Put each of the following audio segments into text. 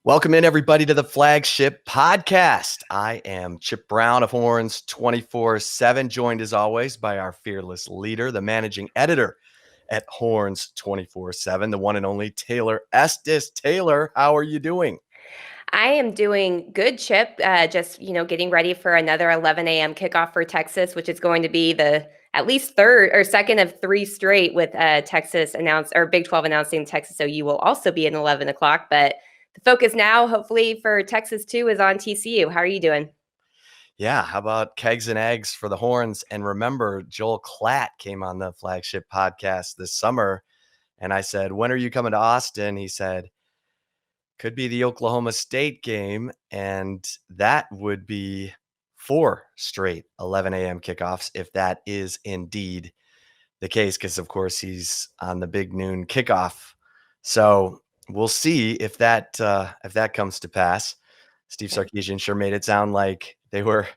Welcome in, everybody, to the Flagship Podcast. I am Chip Brown of Horns 24/7, joined as always by our fearless leader, the managing editor at Horns 24/7, the one and only Taylor Estes. Taylor, how are you doing? I am doing good, Chip. Just getting ready for another 11 a.m. kickoff for Texas, which is going to be the at least third or second of three straight with Texas announced or Big 12 announcing Texas OU will also be at 11 o'clock. But the focus now, hopefully for Texas too, is on TCU. How are you doing? Yeah, how about kegs and eggs for the Horns? And remember, Joel Klatt came on the Flagship Podcast this summer, and I said, "When are you coming to Austin?" He said, "Could be the Oklahoma State game," and that would be 4 straight 11 a.m. kickoffs if that is indeed the case, because of course he's on the big noon kickoff. So we'll see if that comes to pass. Steve Yeah. Sarkisian sure made it sound like they were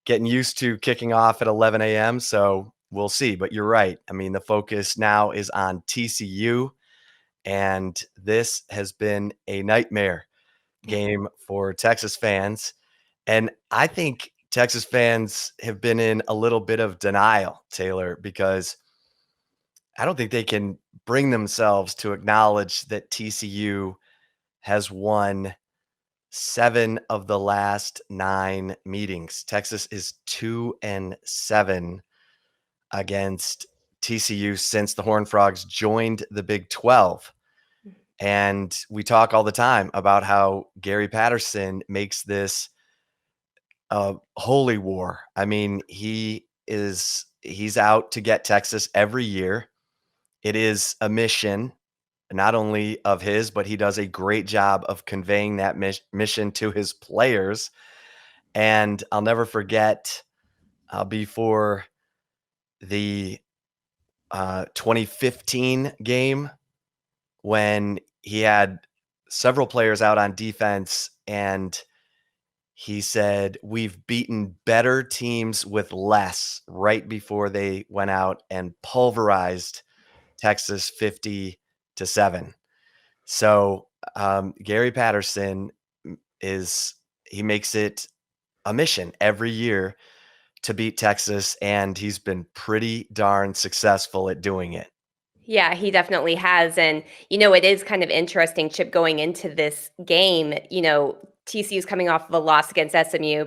getting used to kicking off at 11 a.m. So we'll see. But you're right. I mean, the focus now is on TCU, and this has been a nightmare game for Texas fans. And I think Texas fans have been in a little bit of denial, Taylor, because I don't think they can bring themselves to acknowledge that TCU has won 7 of the last 9 meetings. Texas is 2-7 against TCU since the Horned Frogs joined the Big 12. And we talk all the time about how Gary Patterson makes this a holy war. I mean, he's out to get Texas every year. It is a mission, not only of his, but he does a great job of conveying that mission to his players. And I'll never forget before the 2015 game when he had several players out on defense, and he said, "We've beaten better teams with less," right before they went out and pulverized Texas 50-7. So Gary Patterson he makes it a mission every year to beat Texas, and he's been pretty darn successful at doing it. Yeah, he definitely has. And, it is kind of interesting, Chip, going into this game. TCU's coming off of a loss against SMU.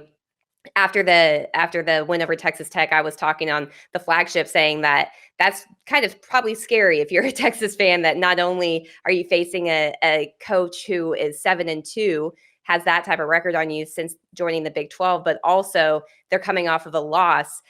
After the win over Texas Tech, I was talking on the Flagship saying that that's kind of probably scary if you're a Texas fan, that not only are you facing a coach who is 7-2, has that type of record on you since joining the Big 12, but also they're coming off of a loss.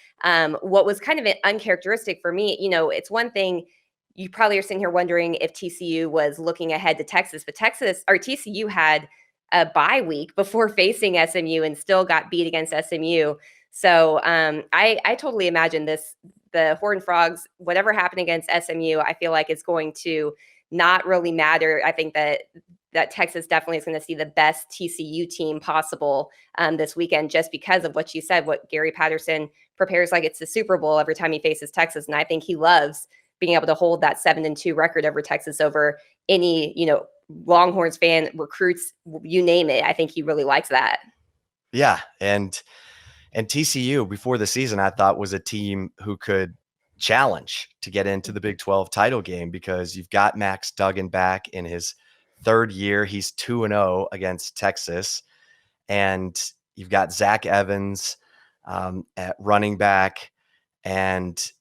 What was kind of uncharacteristic for me, it's one thing you probably are sitting here wondering if TCU was looking ahead to Texas, but TCU had a bye week before facing SMU and still got beat against SMU. So I totally imagine the Horned Frogs, whatever happened against SMU, I feel like it's going to not really matter. I think that Texas definitely is going to see the best TCU team possible this weekend, just because of what you said, what Gary Patterson prepares like it's the Super Bowl every time he faces Texas. And I think he loves being able to hold that 7-2 record over Texas over any, Longhorns fan, recruits, you name it. I think he really likes that. Yeah, and TCU before the season I thought was a team who could challenge to get into the Big 12 title game, because you've got Max Duggan back in his third year. He's 2-0 against Texas, and you've got Zach Evans at running back, and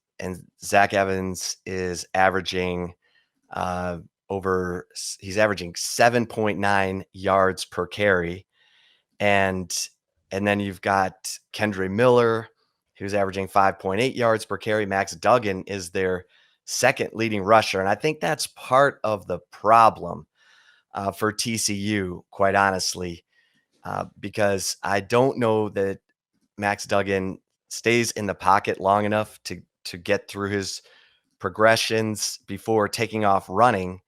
Zach Evans is averaging he's averaging 7.9 yards per carry. And then you've got Kendre Miller, who's averaging 5.8 yards per carry. Max Duggan is their second leading rusher. And I think that's part of the problem for TCU, quite honestly, because I don't know that Max Duggan stays in the pocket long enough to get through his progressions before taking off running.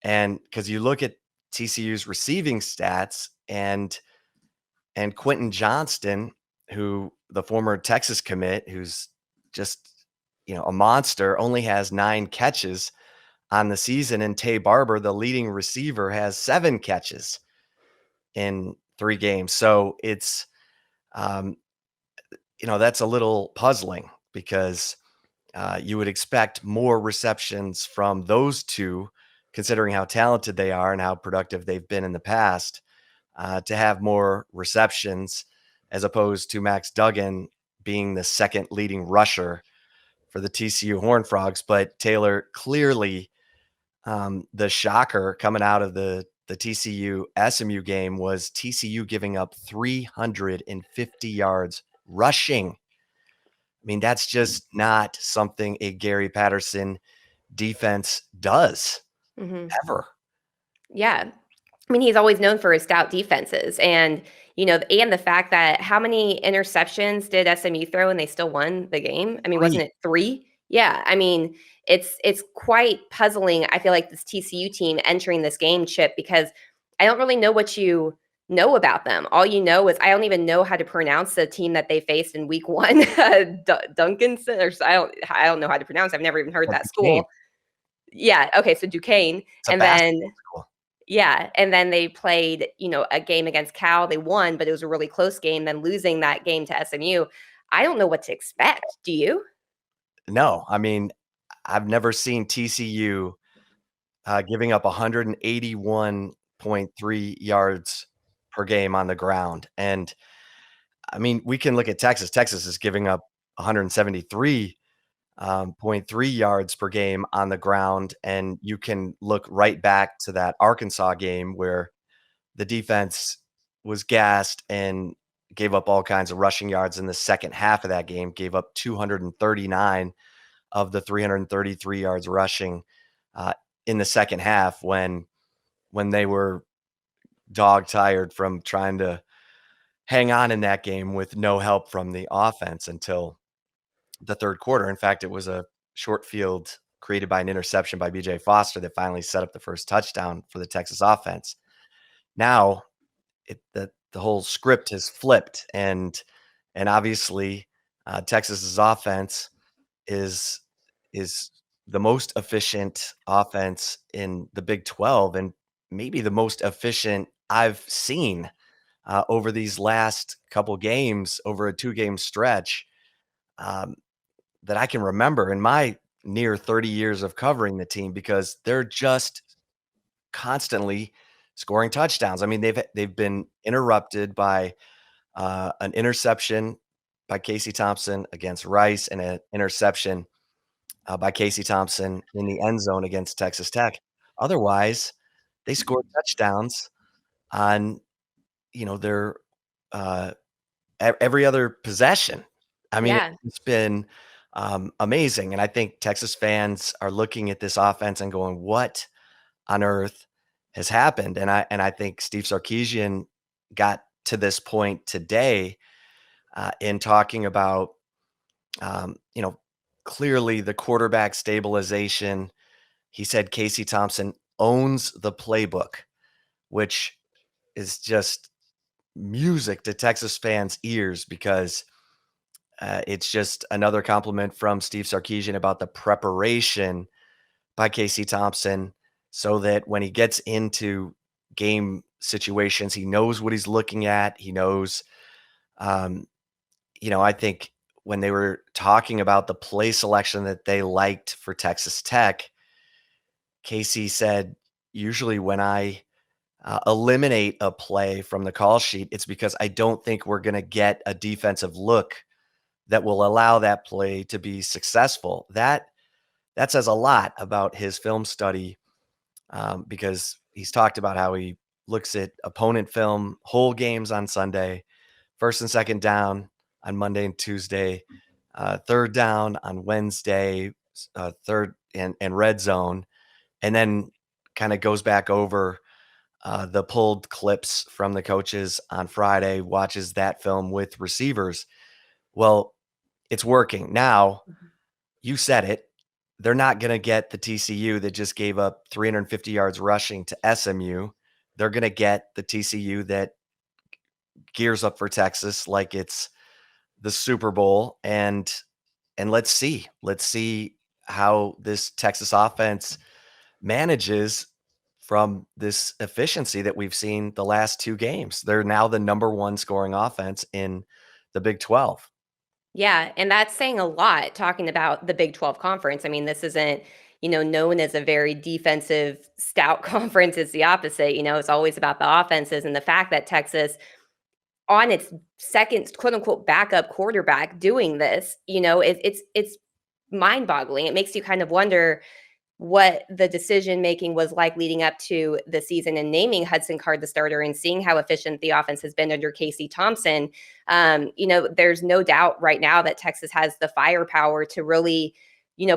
And because you look at TCU's receiving stats, and Quentin Johnston, who the former Texas commit, who's just, a monster, only has 9 catches on the season. And Tay Barber, the leading receiver, has 7 catches. in 3 games. So it's, um, that's a little puzzling because you would expect more receptions from those two, considering how talented they are and how productive they've been in the past, to have more receptions as opposed to Max Duggan being the second leading rusher for the TCU Horned Frogs. But Taylor, clearly, the shocker coming out of the TCU SMU game was TCU giving up 350 yards rushing. I mean, that's just not something a Gary Patterson defense does Mhm. ever. Yeah. I mean, he's always known for his stout defenses and, and the fact that how many interceptions did SMU throw and they still won the game? I mean, 3. wasn't it 3? Yeah, I mean, it's quite puzzling, I feel like this TCU team entering this game, Chip, because I don't really know what you know about them. All you know is I don't even know how to pronounce the team that they faced in week 1, Duncanson or I don't know how to pronounce it. I've never even heard that Duquesne. school. Yeah, okay, so Duquesne, It's a and then basketball school. yeah, and then they played, a game against Cal. They won, but it was a really close game, then losing that game to SMU. I don't know what to expect. Do you? No, I mean, I've never seen TCU giving up 181.3 yards per game on the ground. And I mean, we can look at Texas. Texas is giving up 173 .3 yards per game on the ground. And you can look right back to that Arkansas game where the defense was gassed and gave up all kinds of rushing yards in the second half of that game, gave up 239 of the 333 yards rushing uh, in the second half when they were dog tired from trying to hang on in that game with no help from the offense until the third quarter. In fact, it was a short field created by an interception by BJ Foster that finally set up the first touchdown for the Texas offense. Now, the whole script has flipped, and obviously, Texas's offense is is the most efficient offense in the Big 12 and maybe the most efficient I've seen over these last couple games over a 2-game stretch um, that I can remember in my near 30 years of covering the team because they're just constantly scoring touchdowns. I mean, they've been interrupted by an interception by Casey Thompson against Rice and an interception by Casey Thompson in the end zone against Texas Tech. Otherwise, they scored touchdowns on their uh, every other possession. I mean, Yeah. it's been amazing, and I think Texas fans are looking at this offense and going, "What on earth has happened?" And I think Steve Sarkisian got to this point today in talking about um, you know clearly the quarterback stabilization. He said Casey Thompson owns the playbook, which is just music to Texas fans' ears because it's just another compliment from Steve Sarkisian about the preparation by Casey Thompson so that when he gets into game situations, he knows what he's looking at. He knows, um, I think when they were talking about the play selection that they liked for Texas Tech, Casey said, usually when I eliminate a play from the call sheet, it's because I don't think we're going to get a defensive look that will allow that play to be successful. That says a lot about his film study because he's talked about how he looks at opponent film, whole games on Sunday, first and second down on Monday and Tuesday, third down on Wednesday, third and red zone, and then kind of goes back over the pulled clips from the coaches on Friday, watches that film with receivers. Well, it's working. Now, you said it. They're not going to get the TCU that just gave up 350 yards rushing to SMU. They're going to get the TCU that gears up for Texas like it's the Super Bowl and let's see. Let's see how this Texas offense manages from this efficiency that we've seen the last 2 games. They're now the number 1 scoring offense in the Big 12. Yeah, and that's saying a lot talking about the Big 12 conference. I mean, this isn't, known as a very defensive stout conference. It's the opposite. It's always about the offenses, and the fact that Texas on its second quote unquote backup quarterback doing this, it's mind-boggling. It makes you kind of wonder what the decision making was like leading up to the season and naming Hudson Card the starter and seeing how efficient the offense has been under Casey Thompson. There's no doubt right now that Texas has the firepower to really,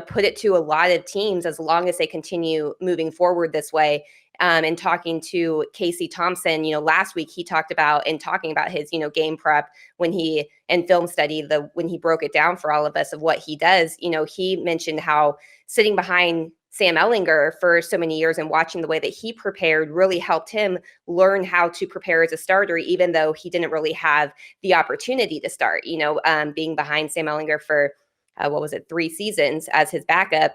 put it to a lot of teams as long as they continue moving forward this way. And talking to Casey Thompson, last week he talked about in talking about his, game prep when he and film study, when he broke it down for all of us of what he does, he mentioned how sitting behind Sam Ellinger for so many years and watching the way that he prepared really helped him learn how to prepare as a starter, even though he didn't really have the opportunity to start, being behind Sam Ellinger for, 3 seasons as his backup.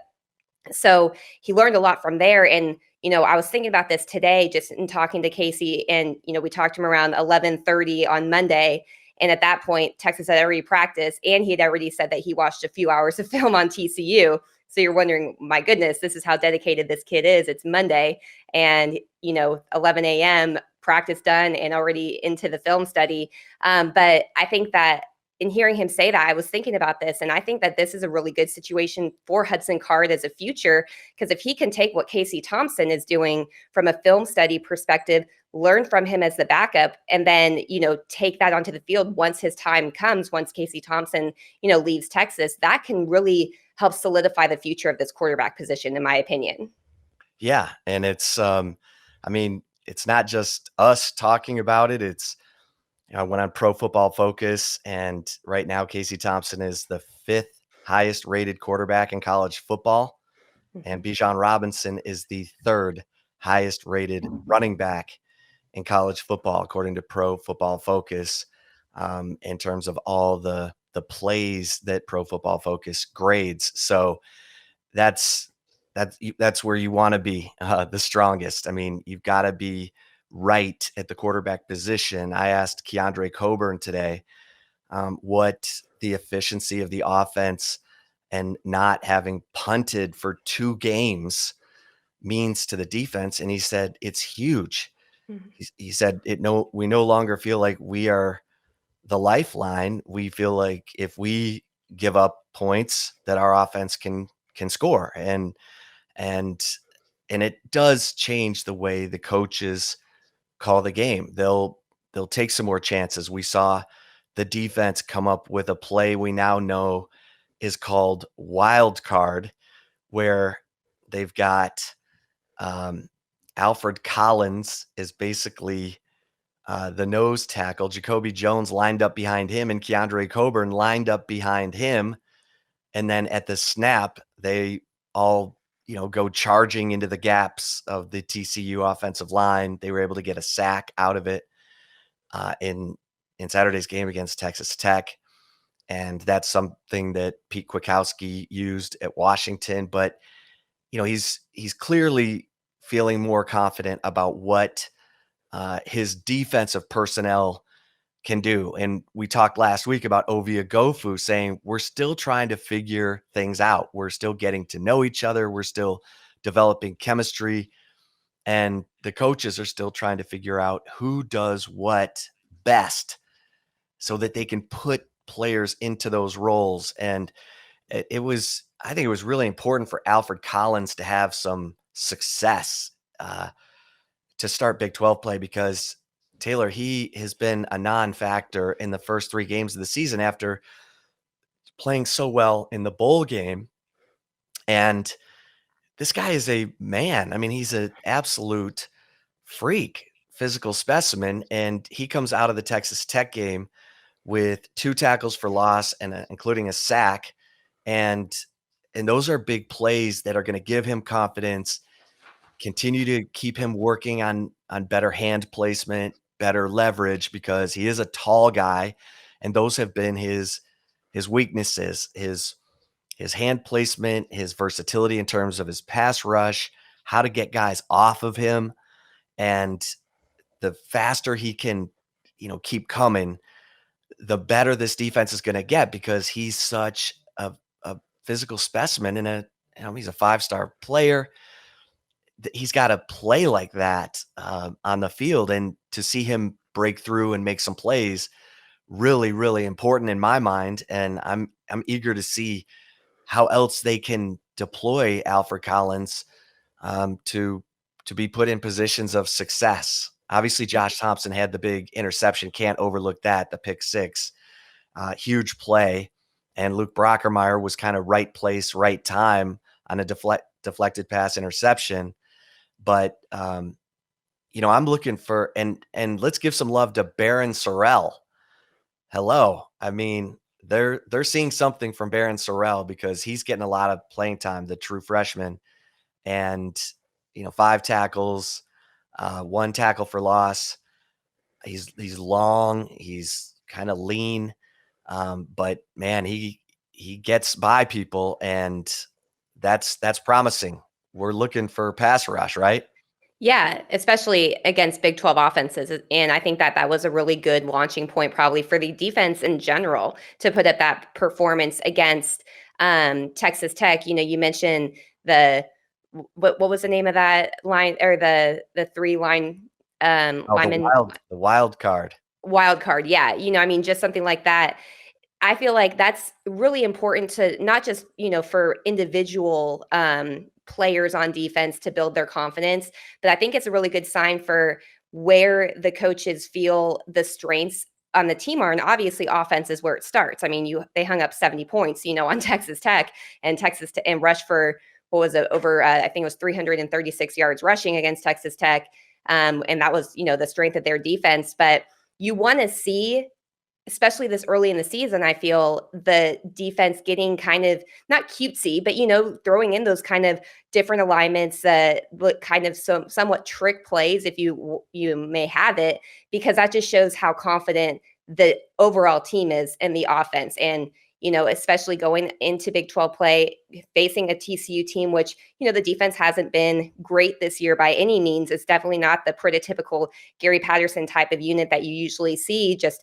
So he learned a lot from there. And, I was thinking about this today, just in talking to Casey, and, we talked to him around 11:30 on Monday. And at that point, Texas had already practiced, and he had already said that he watched a few hours of film on TCU. So you're wondering, my goodness, this is how dedicated this kid is. It's Monday and, 11 a.m. practice done and already into the film study. But I think that in hearing him say that, I was thinking about this, and I think that this is a really good situation for Hudson Card as a future, because if he can take what Casey Thompson is doing from a film study perspective, learn from him as the backup, and then, take that onto the field once his time comes, once Casey Thompson, leaves Texas, that can really help solidify the future of this quarterback position, in my opinion. Yeah, and it's it's not just us talking about it. It's I went on Pro Football Focus, and right now Casey Thompson is the 5th highest rated quarterback in college football, and Bijan Robinson is the 3rd highest rated running back in college football, according to Pro Football Focus, in terms of all the plays that Pro Football Focus grades. So that's that's where you want to be the strongest. I mean, you've got to be right at the quarterback position. I asked Keandre Coburn today what the efficiency of the offense and not having punted for 2 games means to the defense, and he said it's huge. He said we no longer feel like we are the lifeline. We feel like if we give up points, that our offense can score, and it does change the way the coaches call the game. They'll take some more chances. We saw the defense come up with a play we now know is called wild card, where they've got Alfred Collins is basically the nose tackle. Jacoby Jones lined up behind him, and Keandre Coburn lined up behind him. And then at the snap, they all go charging into the gaps of the TCU offensive line. They were able to get a sack out of it in Saturday's game against Texas Tech. And that's something that Pete Kwiatkowski used at Washington. But, he's clearly feeling more confident about what his defensive personnel can do. And we talked last week about Ovia Gofu saying we're still trying to figure things out. We're still getting to know each other. We're still developing chemistry. And the coaches are still trying to figure out who does what best so that they can put players into those roles. And I think it was really important for Alfred Collins to have some success to start Big 12 play, because Taylor, he has been a non-factor in the first 3 games of the season after playing so well in the bowl game. And this guy is a man. I mean, he's an absolute freak, physical specimen. And he comes out of the Texas Tech game with 2 tackles for loss and including a sack. And those are big plays that are going to give him confidence, continue to keep him working on better hand placement, better leverage, because he is a tall guy, and those have been his weaknesses, his hand placement, his versatility in terms of his pass rush, how to get guys off of him. And the faster he can, keep coming, the better this defense is going to get, because he's such a physical specimen and he's a 5-star player. He's got to play like that on the field, and to see him break through and make some plays, really, really important in my mind. And I'm eager to see how else they can deploy Alfred Collins to be put in positions of success. Obviously, Josh Thompson had the big interception. Can't overlook that, the pick six. Huge play. And Luke Brockermeyer was kind of right place, right time on a deflected pass interception. But, I'm looking for, and let's give some love to Baron Sorrell. Hello. I mean, they're seeing something from Baron Sorrell, because he's getting a lot of playing time, the true freshman. And, 5 tackles, 1 tackle for loss. He's long, he's kind of lean, but man, he gets by people, and that's promising. We're looking for pass rush, right? Yeah, especially against Big 12 offenses. And I think that that was a really good launching point, probably for the defense in general, to put up that performance against Texas Tech. You mentioned what was the name of that line, or the 3 line Oh, lineman the wild card. wild card. Yeah, I mean, just something like that. I feel like that's really important to not just, for individual players on defense to build their confidence, but I think it's a really good sign for where the coaches feel the strengths on the team are. And obviously offense is where it starts. I mean, they hung up 70 points, on Texas Tech, and rushed for, what was it, over, I think it was 336 yards rushing against Texas Tech. And that was, the strength of their defense. But you want to see, especially this early in the season, I feel the defense getting kind of not cutesy, but throwing in those kind of different alignments that look kind of somewhat trick plays, if you may have it, because that just shows how confident the overall team is in the offense. And especially going into Big 12 play, facing a TCU team, which the defense hasn't been great this year by any means. It's definitely not the prototypical Gary Patterson type of unit that you usually see, just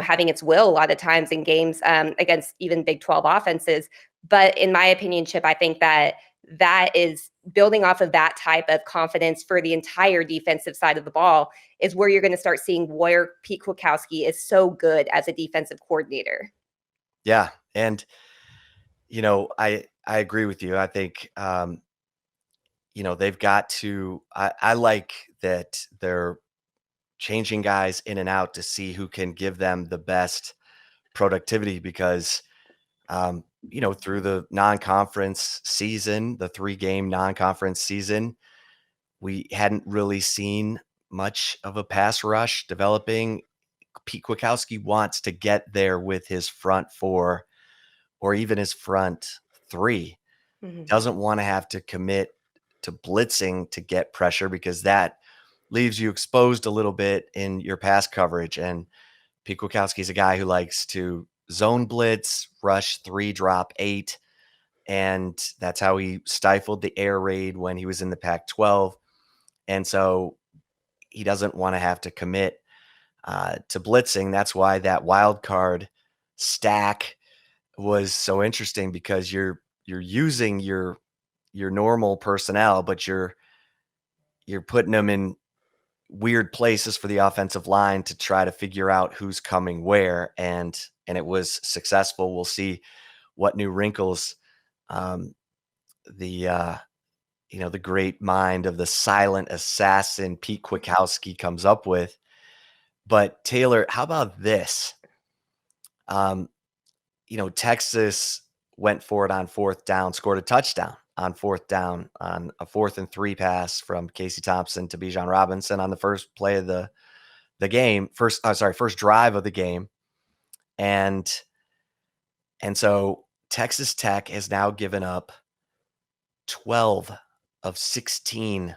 having its will a lot of times in games against even Big 12 offenses. But in my opinion, Chip, I think that is building off of that type of confidence for the entire defensive side of the ball is where you're going to start seeing where Pete Kwiatkowski is so good as a defensive coordinator. Yeah. And, I agree with you. I think, they've got to, I like that they're changing guys in and out to see who can give them the best productivity, because, through the non-conference season, the 3-game non-conference season, we hadn't really seen much of a pass rush developing. Pete Kwiatkowski wants to get there with his front 4 or even his front 3. Mm-hmm. Doesn't want to have to commit to blitzing to get pressure, because that leaves you exposed a little bit in your pass coverage. And Pete Kwiatkowski is a guy who likes to zone blitz, rush 3, drop 8. And that's how he stifled the air raid when he was in the Pac-12. And so he doesn't want to have to commit to blitzing. That's why that wild card stack was so interesting, because you're using your normal personnel, but you're putting them in weird places for the offensive line to try to figure out who's coming where, and it was successful. We'll see what new wrinkles the great mind of the silent assassin Pete Kwiatkowski comes up with. But Taylor, how about this? Texas went for it on 4th down, scored a touchdown on 4th down on a 4th and 3 pass from Casey Thompson to Bijan Robinson on the first play of the game, first drive of the game. And so Texas Tech has now given up 12 of 16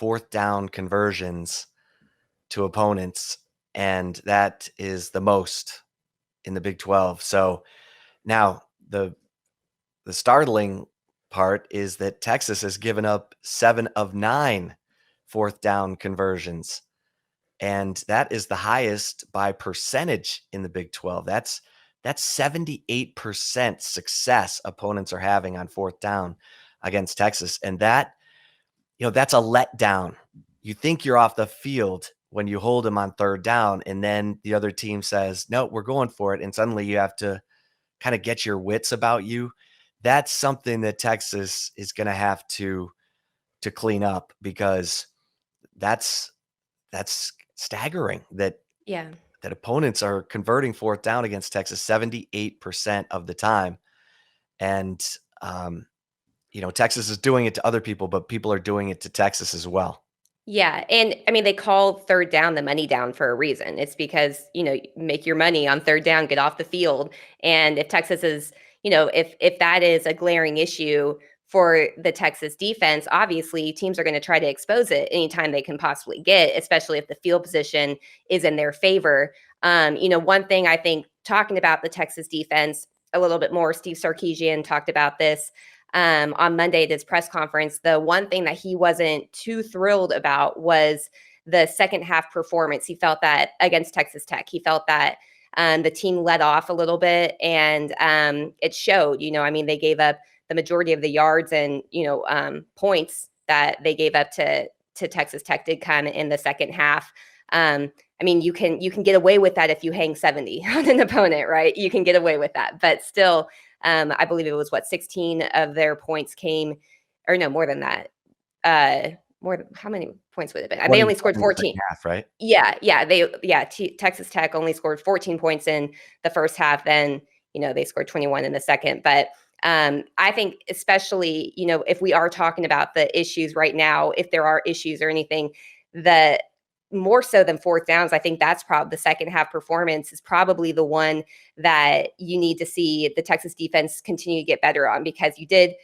4th down conversions to opponents, and that is the most in the Big 12. So now the startling part is that Texas has given up 7 of 9 fourth down conversions, and that is the highest by percentage in the Big 12. That's 78% success opponents are having on fourth down against Texas, and that's a letdown. You think you're off the field when you hold them on third down, and then the other team says, "No, we're going for it," and suddenly you have to kind of get your wits about you. That's something that Texas is going to have to clean up, because that's staggering Yeah. that opponents are converting fourth down against Texas 78% of the time. And Texas is doing it to other people, but people are doing it to Texas as well. Yeah, and I mean, they call third down the money down for a reason. It's because, make your money on third down, get off the field. And if Texas is, if that is a glaring issue for the Texas defense, obviously teams are going to try to expose it anytime they can possibly get, especially if the field position is in their favor. One thing I think, talking about the Texas defense a little bit more, Steve Sarkisian talked about this on Monday at his press conference. The one thing that he wasn't too thrilled about was the second half performance. He felt that against Texas Tech, he felt that the team let off a little bit, and it showed. I mean, they gave up the majority of the yards and points that they gave up to Texas Tech did come in the second half. I mean, you can get away with that if you hang 70 on an opponent, right? You can get away with that, but still, I believe it was 16 of their points came, or no, more than that. How many points would it have been? They only scored 14. Half, right? Yeah, Texas Tech only scored 14 points in the first half. Then they scored 21 in the second. But I think, especially if we are talking about the issues right now, if there are issues or anything, that more so than fourth downs, I think that's probably the second half performance is probably the one that you need to see the Texas defense continue to get better on, because you did,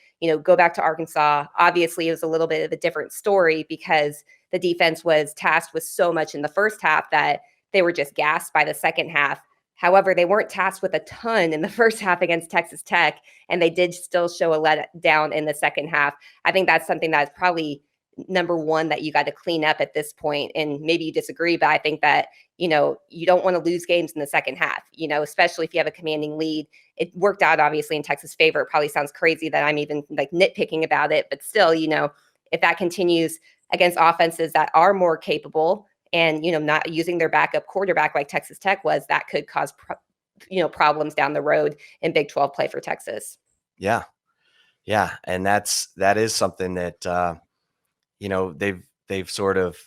go back to Arkansas. Obviously, it was a little bit of a different story because the defense was tasked with so much in the first half that they were just gassed by the second half. However, they weren't tasked with a ton in the first half against Texas Tech, and they did still show a letdown in the second half. I think that's something that's probably number one that you got to clean up at this point. And maybe you disagree, but I think that, you don't want to lose games in the second half, especially if you have a commanding lead. It worked out obviously in Texas' favor. It probably sounds crazy that I'm even like nitpicking about it, but still, if that continues against offenses that are more capable and, not using their backup quarterback like Texas Tech was, that could cause, problems down the road in Big 12 play for Texas. Yeah. Yeah. And that is something that, they've sort of,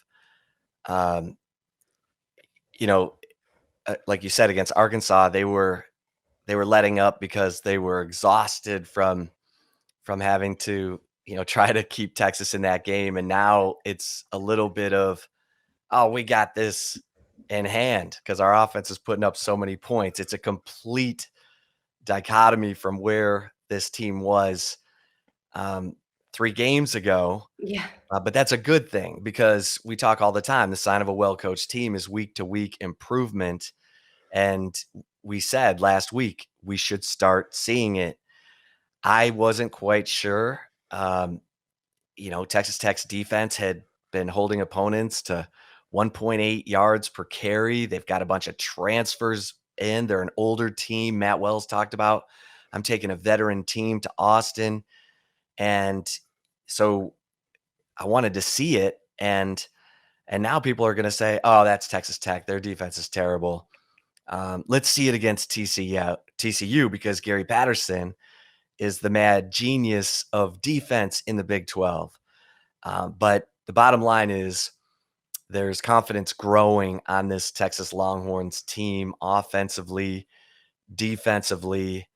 like you said, against Arkansas, they were letting up because they were exhausted from having to, try to keep Texas in that game. And now it's a little bit of, oh, we got this in hand because our offense is putting up so many points. It's a complete dichotomy from where this team was 3 games ago. Yeah. But that's a good thing, because we talk all the time. The sign of a well-coached team is week-to-week improvement. And we said last week we should start seeing it. I wasn't quite sure. Texas Tech's defense had been holding opponents to 1.8 yards per carry. They've got a bunch of transfers in. They're an older team. Matt Wells talked about, I'm taking a veteran team to Austin. And so I wanted to see it. And now people are going to say, oh, that's Texas Tech. Their defense is terrible. Let's see it against TCU, because Gary Patterson is the mad genius of defense in the Big 12. But the bottom line is there's confidence growing on this Texas Longhorns team, offensively, defensively,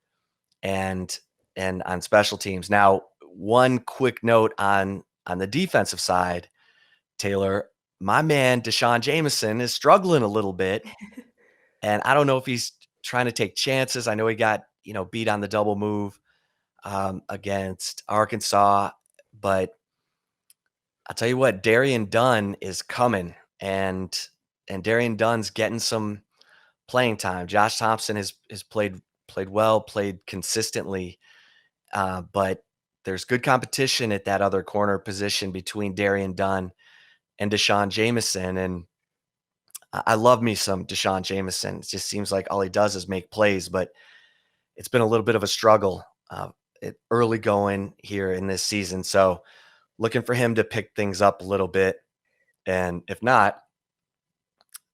and on special teams. Now, one quick note on the defensive side, Taylor, my man Deshaun Jameson is struggling a little bit. And I don't know if he's trying to take chances. I know he got, beat on the double move against Arkansas, but I'll tell you what, Darian Dunn is coming, and Darian Dunn's getting some playing time. Josh Thompson has played well, played consistently, but there's good competition at that other corner position between Darian Dunn and Deshaun Jameson. And I love me some Deshaun Jameson. It just seems like all he does is make plays, but it's been a little bit of a struggle early going here in this season. So looking for him to pick things up a little bit. And if not,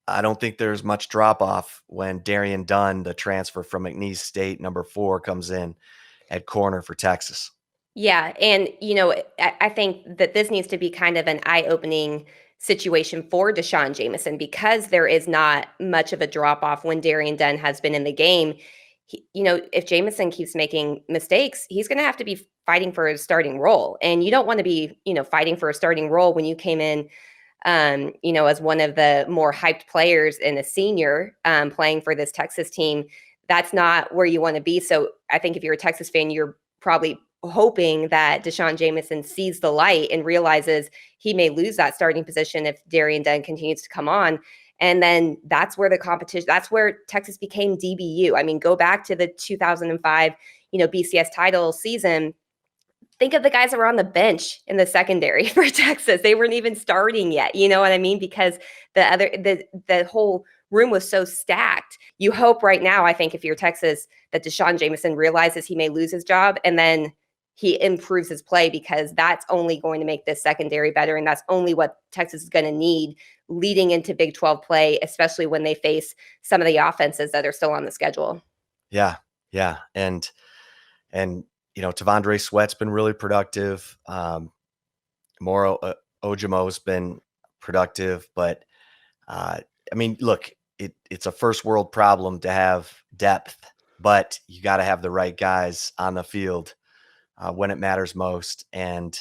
I don't think there's much drop off when Darian Dunn, the transfer from McNeese State, number 4, comes in at corner for Texas. Yeah, and I think that this needs to be kind of an eye-opening situation for Deshaun Jameson because there is not much of a drop-off when Darian Dunn has been in the game. If Jameson keeps making mistakes, he's going to have to be fighting for his starting role, and you don't want to be, fighting for a starting role when you came in, as one of the more hyped players and a senior playing for this Texas team. That's not where you want to be. So I think if you're a Texas fan, you're probably hoping that Deshaun Jameson sees the light and realizes he may lose that starting position if Darian Dunn continues to come on. And then that's where the competition, that's where Texas became DBU. I mean, go back to the 2005, BCS title season. Think of the guys that were on the bench in the secondary for Texas. They weren't even starting yet. You know what I mean? Because the whole room was so stacked. You hope right now, I think, if you're Texas, that Deshaun Jameson realizes he may lose his job and then he improves his play, because that's only going to make this secondary better. And that's only what Texas is going to need leading into Big 12 play, especially when they face some of the offenses that are still on the schedule. Yeah. Yeah. And Tavondre Sweat's been really productive. Moro Ojomo's been productive, but look, it's a first world problem to have depth, but you got to have the right guys on the field when it matters most. And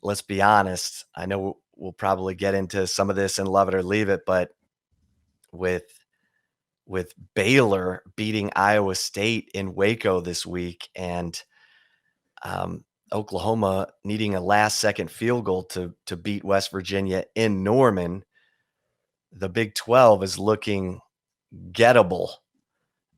let's be honest, I know we'll probably get into some of this and love it or leave it, but with Baylor beating Iowa State in Waco this week and Oklahoma needing a last-second field goal to beat West Virginia in Norman, the Big 12 is looking gettable.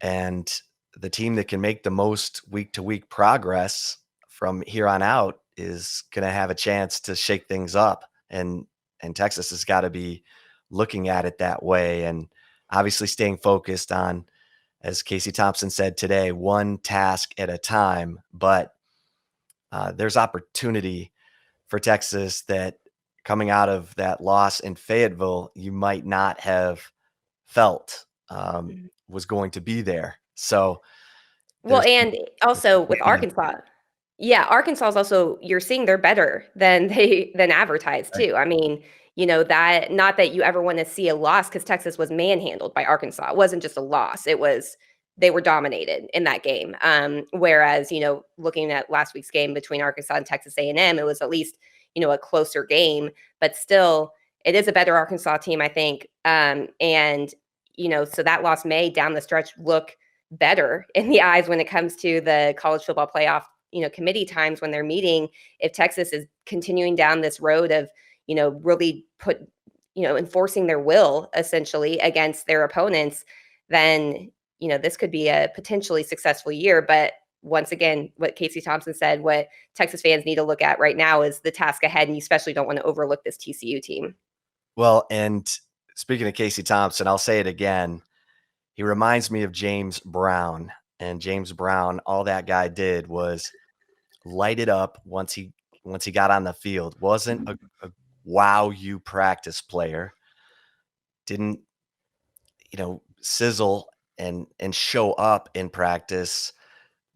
And the team that can make the most week-to-week progress from here on out is going to have a chance to shake things up. And Texas has got to be looking at it that way and obviously staying focused on, as Casey Thompson said today, one task at a time. But there's opportunity for Texas that coming out of that loss in Fayetteville, you might not have felt was going to be there. So, well, and also with Arkansas. Yeah, Arkansas is also, you're seeing they're better than advertised too. I mean, that, not that you ever want to see a loss, because Texas was manhandled by Arkansas. It wasn't just a loss. It was, they were dominated in that game. Whereas, looking at last week's game between Arkansas and Texas A&M, it was at least, a closer game, but still it is a better Arkansas team, I think. So that loss may down the stretch look better in the eyes when it comes to the college football playoff, committee times when they're meeting. If Texas is continuing down this road of, really enforcing their will essentially against their opponents, then, this could be a potentially successful year. But once again, what Casey Thompson said, what Texas fans need to look at right now is the task ahead. And you especially don't want to overlook this TCU team. Well, and speaking of Casey Thompson, I'll say it again. He reminds me of James Brown. And James Brown, all that guy did was light it up once he got on the field. Wasn't a wow you practice player. Didn't, sizzle and show up in practice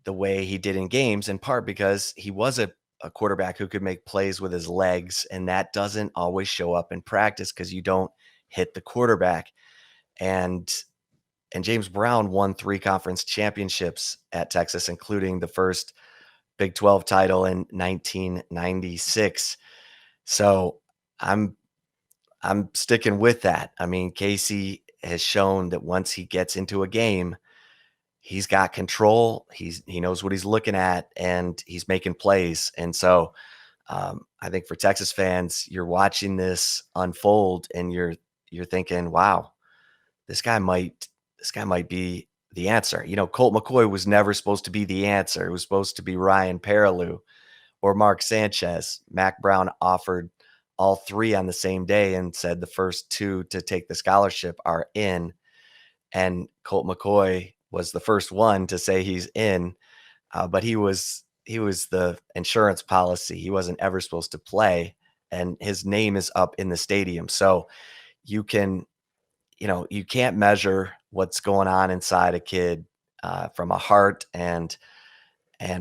the way he did in games, in part because he was a quarterback who could make plays with his legs, and that doesn't always show up in practice because you don't hit the quarterback. And James Brown won 3 conference championships at Texas, including the first Big 12 title in 1996. So I'm sticking with that. I mean, Casey has shown that once he gets into a game, he's got control. He knows what he's looking at, and he's making plays. And so I think for Texas fans, you're watching this unfold and you're thinking, wow, this guy might be the answer. Colt McCoy was never supposed to be the answer. It was supposed to be Ryan Perrilloux or Mark Sanchez. Mac Brown offered all three on the same day and said the first two to take the scholarship are in. And Colt McCoy was the first one to say he's in, but he was the insurance policy. He wasn't ever supposed to play, and his name is up in the stadium. So you can't measure what's going on inside a kid from a heart and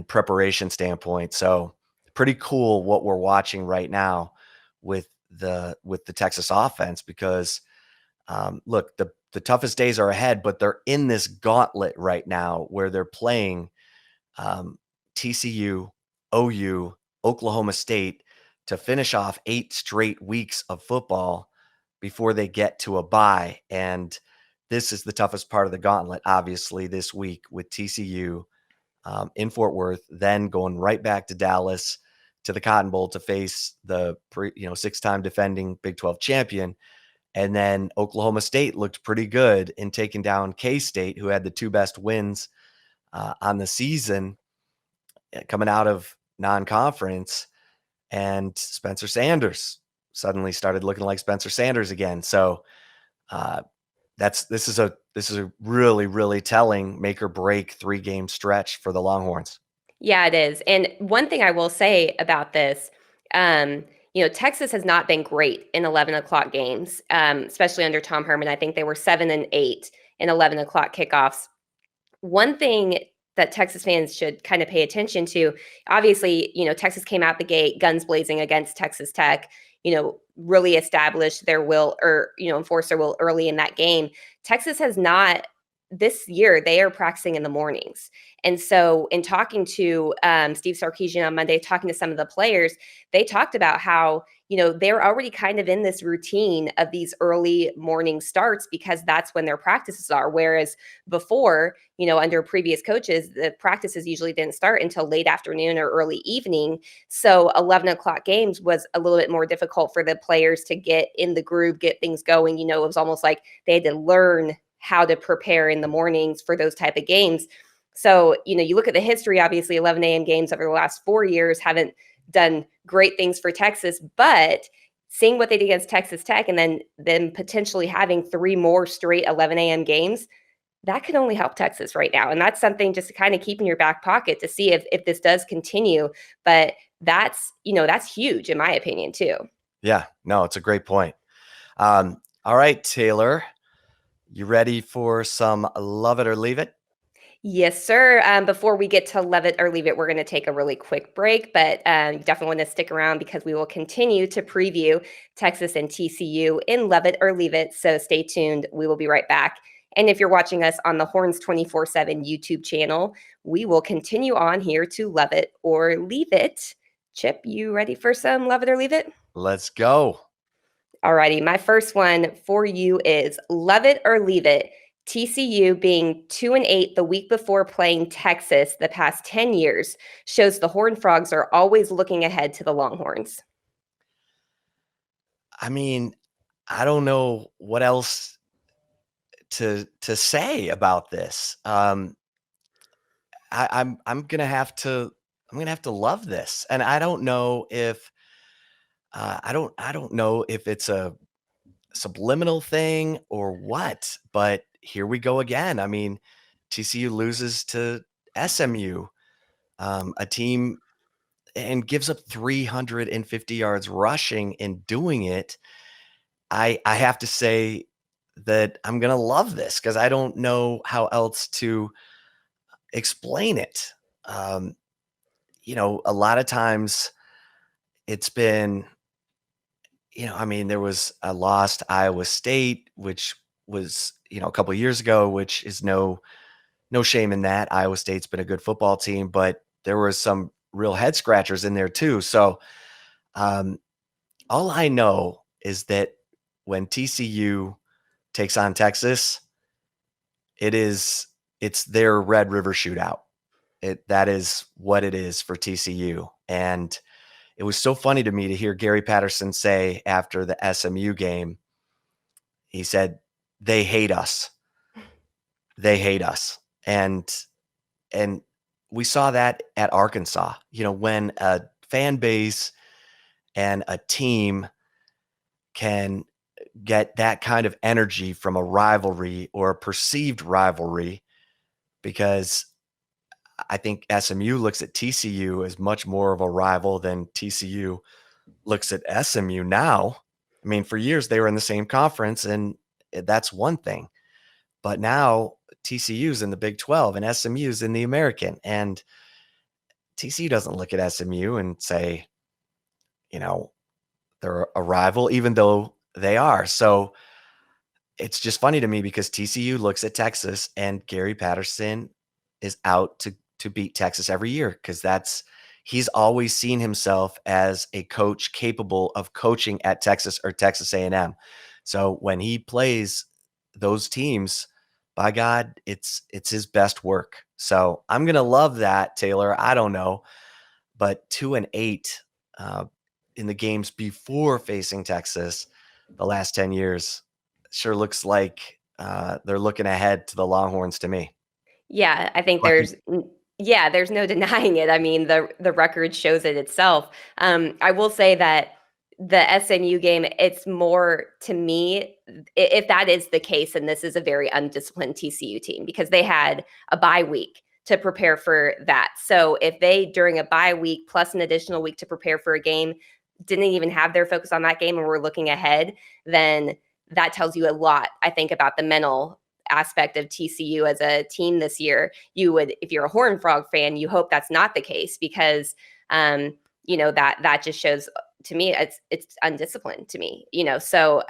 preparation standpoint. So pretty cool what we're watching right now with the Texas offense, because look, the toughest days are ahead, but they're in this gauntlet right now where they're playing TCU, OU, Oklahoma State to finish off 8 straight weeks of football before they get to a bye. And this is the toughest part of the gauntlet, obviously, this week with TCU in Fort Worth, then going right back to Dallas to the Cotton Bowl to face the 6-time defending Big 12 champion. And then Oklahoma State looked pretty good in taking down K-State, who had the 2 best wins on the season coming out of non-conference. And Spencer Sanders suddenly started looking like Spencer Sanders again. So this is a really, really telling make or break 3-game stretch for the Longhorns. Yeah, it is. And one thing I will say about this, Texas has not been great in 11 o'clock games, especially under Tom Herman. I think they were 7-8 in 11 o'clock kickoffs. One thing that Texas fans should kind of pay attention to, obviously, Texas came out the gate guns blazing against Texas Tech, really established their will or, enforce their will early in that game. Texas has not. This year, they are practicing in the mornings. And so in talking to Steve Sarkisian on Monday, talking to some of the players, they talked about how, they're already kind of in this routine of these early morning starts because that's when their practices are. Whereas before, under previous coaches, the practices usually didn't start until late afternoon or early evening. So 11 o'clock games was a little bit more difficult for the players to get in the groove, get things going. It was almost like they had to learn how to prepare in the mornings for those type of games. So, you look at the history, obviously 11 a.m. games over the last 4 years haven't done great things for Texas, but seeing what they did against Texas Tech and then potentially having 3 more straight 11 a.m. games, that could only help Texas right now. And that's something just to kind of keep in your back pocket to see if this does continue. But that's huge in my opinion too. Yeah, no, it's a great point. All right, Taylor, you ready for some Love It or Leave It? Yes, sir. Before we get to Love It or Leave It, we're going to take a really quick break, but you definitely want to stick around because we will continue to preview Texas and TCU in Love It or Leave It. So stay tuned. We will be right back. And if you're watching us on the Horns 24/7 YouTube channel, we will continue on here to Love It or Leave It. Chip, you ready for some Love It or Leave It? Let's go. Alrighty, my first one for you is Love It or Leave It. TCU being 2-8 the week before playing Texas the past 10 years shows the Horned Frogs are always looking ahead to the Longhorns. I mean, I don't know what else to say about this. I'm gonna have to love this, and I don't know if I don't know if it's a subliminal thing or what, but here we go again. I mean, TCU loses to SMU, a team, and gives up 350 yards rushing in doing it. I have to say that I'm going to love this because I don't know how else to explain it. A lot of times it's been, I mean, there was a lost Iowa State, which was, a couple of years ago, which is no shame in that. Iowa State's been a good football team, but there was some real head scratchers in there too. So all I know is that when TCU takes on Texas, it's their Red River shootout. That is what it is for TCU. And it was so funny to me to hear Gary Patterson say after the SMU game, he said, they hate us. They hate us. And and we saw that at Arkansas. When a fan base and a team can get that kind of energy from a rivalry or a perceived rivalry, because I think SMU looks at TCU as much more of a rival than TCU looks at SMU now. I mean, for years they were in the same conference, and that's one thing. But now TCU's in the Big 12 and SMU's in the American. And TCU doesn't look at SMU and say, you know, they're a rival, even though they are. So it's just funny to me because TCU looks at Texas, and Gary Patterson is out to beat Texas every year, because he's always seen himself as a coach capable of coaching at Texas or Texas A&M. So when he plays those teams, by God, it's his best work. So I'm gonna love that, Taylor. I don't know, but 2-8 in the games before facing Texas the last 10 years sure looks like they're looking ahead to the Longhorns to me. Yeah, I think But there's no denying it. I mean, the record shows it itself. I will say that the SMU game, it's more to me, if that is the case, and this is a very undisciplined TCU team because they had a bye week to prepare for that. So if they, during a bye week plus an additional week to prepare for a game, didn't even have their focus on that game and were looking ahead, then that tells you a lot, I think, about the mental aspect of TCU as a team this year. You would, if you're a Horned Frog fan, you hope that's not the case because, that just shows to me it's undisciplined to me. So,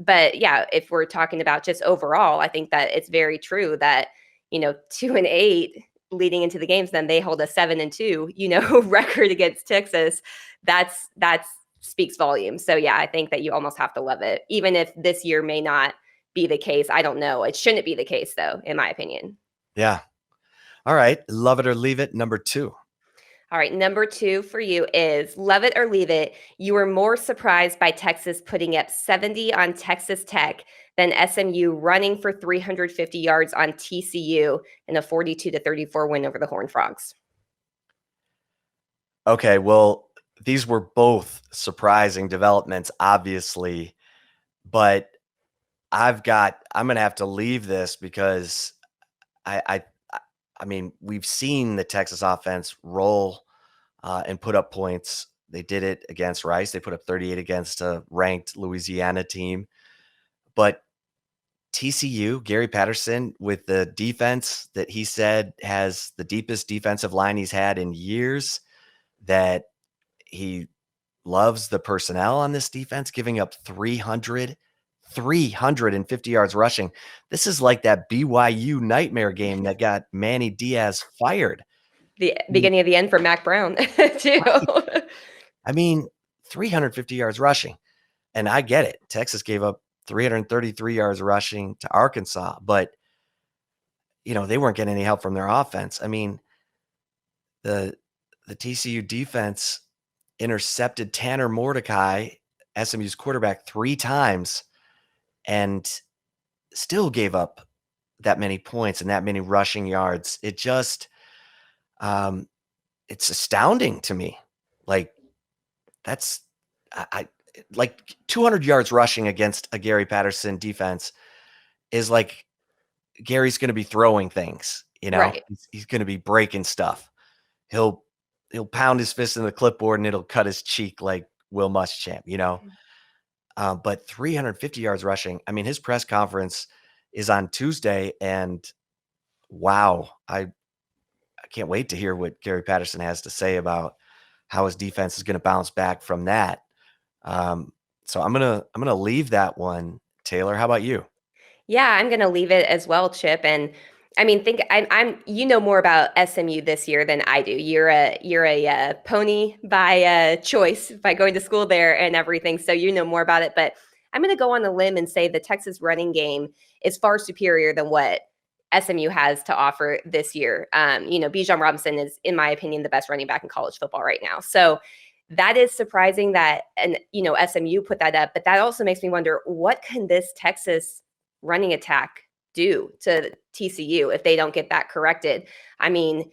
but yeah, if we're talking about just overall, I think that it's very true that 2-8 leading into the games, then they hold a 7-2, record against Texas. That's speaks volumes. So yeah, I think that you almost have to love it, even if this year may not be the case. I don't know. It shouldn't be the case, though, in my opinion. yeah. All right. Love it or leave it. Number 2. All right. Number 2 for you is love it or leave it. You were more surprised by Texas putting up 70 on Texas Tech than SMU running for 350 yards on TCU in a 42-34 win over the Horned Frogs. Okay. Well, these were both surprising developments, obviously, but I'm going to have to leave this because I mean, we've seen the Texas offense roll and put up points. They did it against Rice. They put up 38 against a ranked Louisiana team. But TCU, Gary Patterson, with the defense that he said has the deepest defensive line he's had in years, that he loves the personnel on this defense, giving up 350 yards rushing. This is like that BYU nightmare game that got Manny Diaz fired. The I mean, beginning of the end for Mac Brown, too. right. I mean, 350 yards rushing. And I get it. Texas gave up 333 yards rushing to Arkansas, but they weren't getting any help from their offense. I mean, the TCU defense intercepted Tanner Mordecai, SMU's quarterback, 3 times and still gave up that many points and that many rushing yards. It just it's astounding to me. Like that's I like 200 yards rushing against a Gary Patterson defense is like Gary's going to be throwing things, Right. he's going to be breaking stuff. He'll pound his fist in the clipboard and it'll cut his cheek like Will Muschamp. But 350 yards rushing. I mean, his press conference is on Tuesday, and wow, I can't wait to hear what Gary Patterson has to say about how his defense is going to bounce back from that. So I'm gonna leave that one. Taylor, how about you? Yeah, I'm gonna leave it as well, Chip. And I mean, think I'm you know more about SMU this year than I do. You're a pony by choice by going to school there and everything, so you know more about it. But I'm gonna go on a limb and say the Texas running game is far superior than what SMU has to offer this year. Bijan Robinson is, in my opinion, the best running back in college football right now. So that is surprising that, and SMU put that up, but that also makes me wonder, what can this Texas running attack do to TCU if they don't get that corrected. I mean,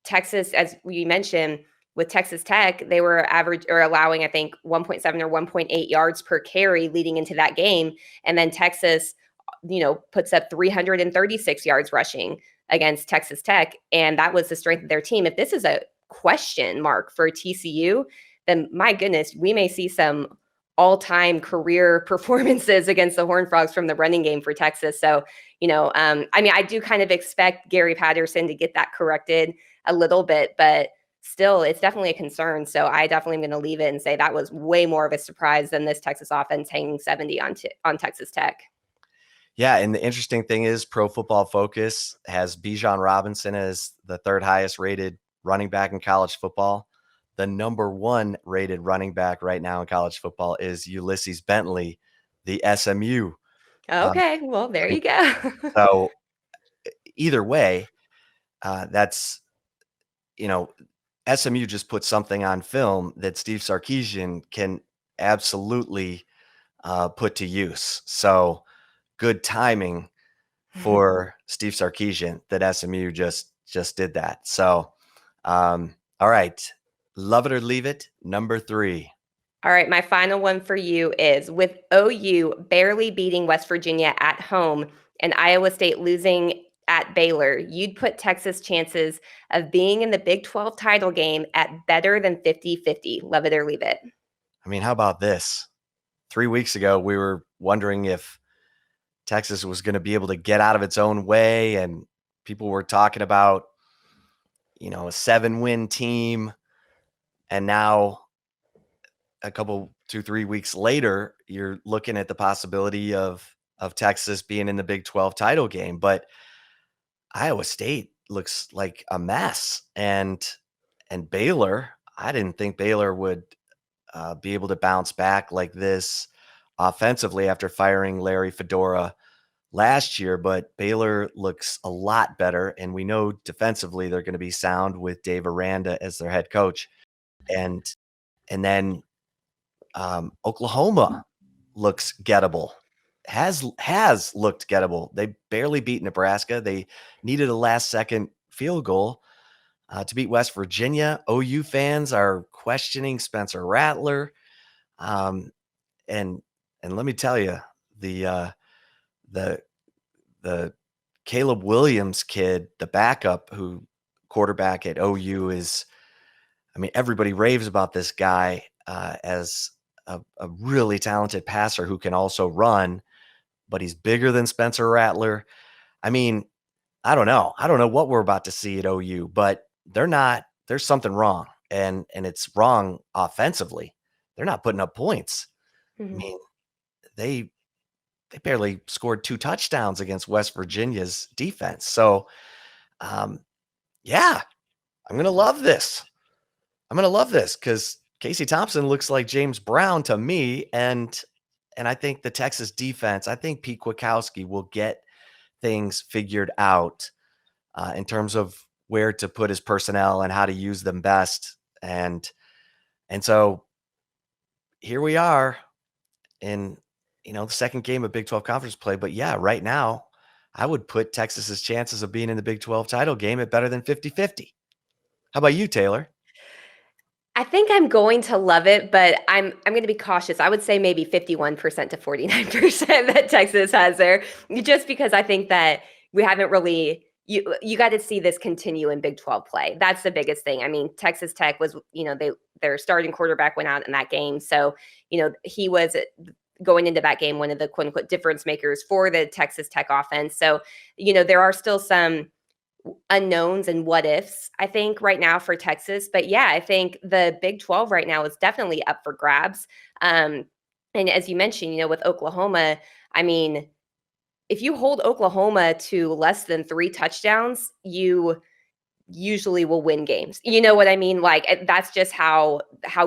Texas, as we mentioned, with Texas Tech, they were average or allowing, I think, 1.7 or 1.8 yards per carry leading into that game. And then Texas, puts up 336 yards rushing against Texas Tech. And that was the strength of their team. If this is a question mark for TCU, then my goodness, we may see some all-time career performances against the Horned Frogs from the running game for Texas. So, I do kind of expect Gary Patterson to get that corrected a little bit, but still, it's definitely a concern. So I definitely am going to leave it and say that was way more of a surprise than this Texas offense hanging 70 on Texas Tech. Yeah, and the interesting thing is Pro Football Focus has Bijan Robinson as the third highest rated running back in college football. The number one rated running back right now in college football is Ulysses Bentley, the SMU. Okay, well, there you go. So either way, that's, SMU just put something on film that Steve Sarkisian can absolutely put to use. So good timing for Steve Sarkisian that SMU just did that. So, all right, love it or leave it. Number 3. All right, my final one for you is with OU barely beating West Virginia at home and Iowa State losing at Baylor, you'd put Texas' chances of being in the Big 12 title game at better than 50-50. Love it or leave it. I mean, how about this? 3 weeks ago, we were wondering if Texas was going to be able to get out of its own way, and people were talking about, a 7-win team, and now a couple 2-3 weeks later, you're looking at the possibility of Texas being in the Big 12 title game. But Iowa State looks like a mess, and Baylor, I didn't think Baylor would be able to bounce back like this offensively after firing Larry Fedora last year, but Baylor looks a lot better, and we know defensively they're going to be sound with Dave Aranda as their head coach. And then Oklahoma looks gettable, has looked gettable. They barely beat Nebraska. They needed a last-second field goal to beat West Virginia. OU fans are questioning Spencer Rattler, and let me tell you, the Caleb Williams kid, the backup who quarterback at OU is, everybody raves about this guy as a really talented passer who can also run, but he's bigger than Spencer Rattler. I don't know. I don't know what we're about to see at OU, but there's something wrong. And it's wrong offensively. They're not putting up points. Mm-hmm. They barely scored 2 touchdowns against West Virginia's defense. So, yeah, I'm going to love this. I'm going to love this because Casey Thompson looks like James Brown to me. And I think the Texas defense, I think Pete Kwiatkowski will get things figured out in terms of where to put his personnel and how to use them best. And so here we are in the second game of Big 12 conference play. But yeah, right now, I would put Texas's chances of being in the Big 12 title game at better than 50-50. How about you, Taylor? I think I'm going to love it, but I'm going to be cautious. I would say maybe 51% to 49% that Texas has there, just because I think that we haven't really you got to see this continue in Big 12 play. That's the biggest thing. Texas Tech was, their starting quarterback went out in that game. So, he was going into that game one of the quote unquote difference makers for the Texas Tech offense. So, there are still some unknowns and what ifs, I think, right now for Texas. But yeah, I think the Big 12 right now is definitely up for grabs. And as you mentioned, with Oklahoma, if you hold Oklahoma to less than 3 touchdowns, you usually will win games. You know what I mean? Like that's just how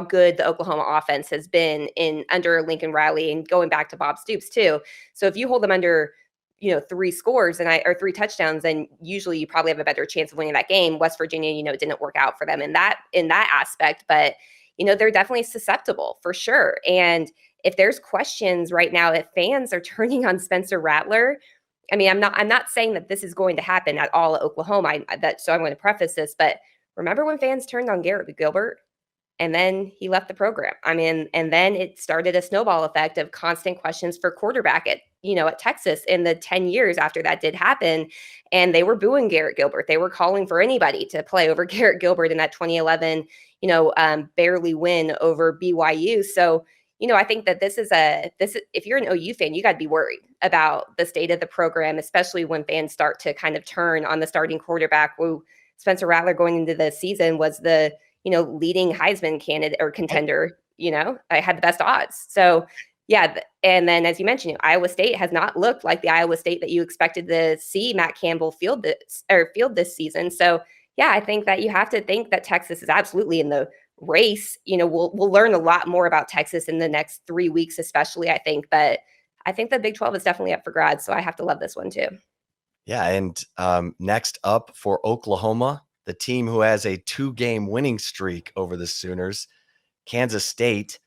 good the Oklahoma offense has been under Lincoln Riley and going back to Bob Stoops too. So if you hold them under 3 scores or 3 touchdowns, then usually you probably have a better chance of winning that game. West Virginia, didn't work out for them in that aspect, but they're definitely susceptible for sure. And if there's questions right now, if fans are turning on Spencer Rattler, I mean, I'm not saying that this is going to happen at all at Oklahoma. So I'm going to preface this, but remember when fans turned on Garrett Gilbert? And then he left the program. I mean, and then it started a snowball effect of constant questions for quarterback at Texas in the 10 years after that did happen. And they were booing Garrett Gilbert. They were calling for anybody to play over Garrett Gilbert in that 2011, barely win over BYU. So, I think that if you're an OU fan, you got to be worried about the state of the program, especially when fans start to kind of turn on the starting quarterback. Who Spencer Rattler going into the season was the leading Heisman candidate or contender, I had the best odds. So yeah. And then, as you mentioned, Iowa State has not looked like the Iowa State that you expected to see Matt Campbell field this season. So yeah, I think that you have to think that Texas is absolutely in the race. We'll learn a lot more about Texas in the next 3 weeks, especially, I think. But I think the Big 12 is definitely up for grabs. So I have to love this one too. Yeah. And next up for Oklahoma, the team who has a 2-game winning streak over the Sooners, Kansas State.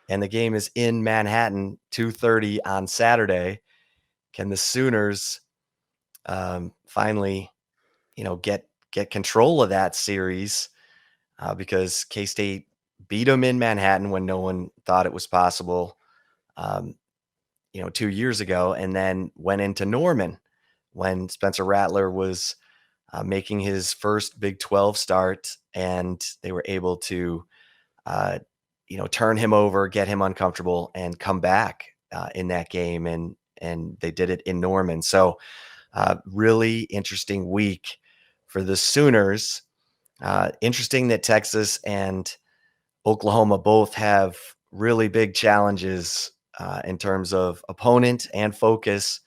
And the game is in Manhattan, 2:30 on Saturday. Can the Sooners finally, get control of that series? Because K-State beat them in Manhattan when no one thought it was possible, 2 years ago, and then went into Norman when Spencer Rattler was making his first Big 12 start, and they were able to, turn him over, get him uncomfortable, and come back in that game. And they did it in Norman. So really interesting week for the Sooners. Interesting that Texas and Oklahoma both have really big challenges in terms of opponent and focus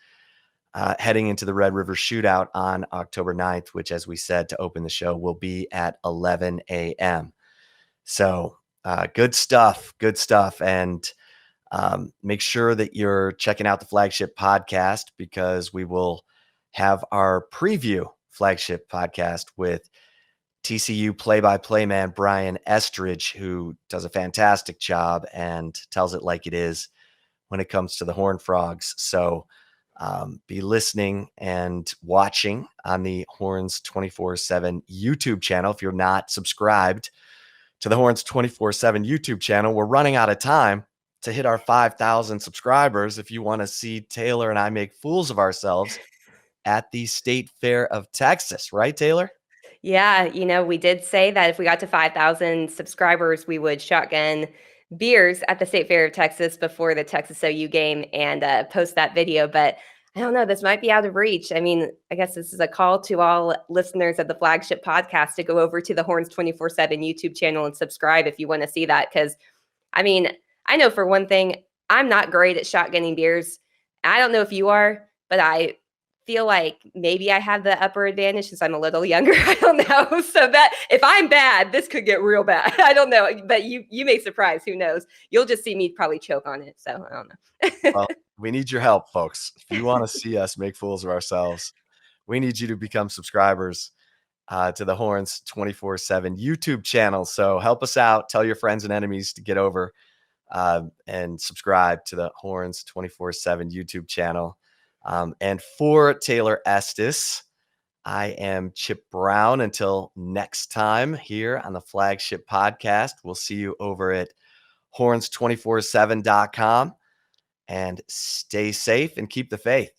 heading into the Red River Shootout on October 9th, which, as we said to open the show, will be at 11 a.m. So good stuff. And make sure that you're checking out the Flagship Podcast, because we will have our preview Flagship Podcast with TCU play-by-play man Brian Estridge, who does a fantastic job and tells it like it is when it comes to the Horned Frogs. So be listening and watching on the Horns 24/7 YouTube channel. If you're not subscribed to the Horns 24/7 YouTube channel, we're running out of time to hit our 5,000 subscribers. If you want to see Taylor and I make fools of ourselves at the State Fair of Texas, right, Taylor? Yeah, we did say that if we got to 5,000 subscribers, we would shotgun beers at the State Fair of Texas before the Texas OU game and post that video. But I don't know, this might be out of reach. I mean, I guess this is a call to all listeners of the Flagship Podcast to go over to the Horns 24/7 YouTube channel and subscribe if you want to see that. Because, I mean, I know for one thing, I'm not great at shotgunning beers. I don't know if you are, but I feel like maybe I have the upper advantage since I'm a little younger. I don't know. So that if I'm bad, this could get real bad. I don't know, but you may surprise. Who knows? You'll just see me probably choke on it. So I don't know. Well, we need your help, folks. If you want to see us make fools of ourselves, we need you to become subscribers to the Horns 24/7 YouTube channel. So help us out. Tell your friends and enemies to get over and subscribe to the Horns 24/7 YouTube channel. And for Taylor Estes, I am Chip Brown. Until next time here on the Flagship Podcast, we'll see you over at horns247.com, and stay safe and keep the faith.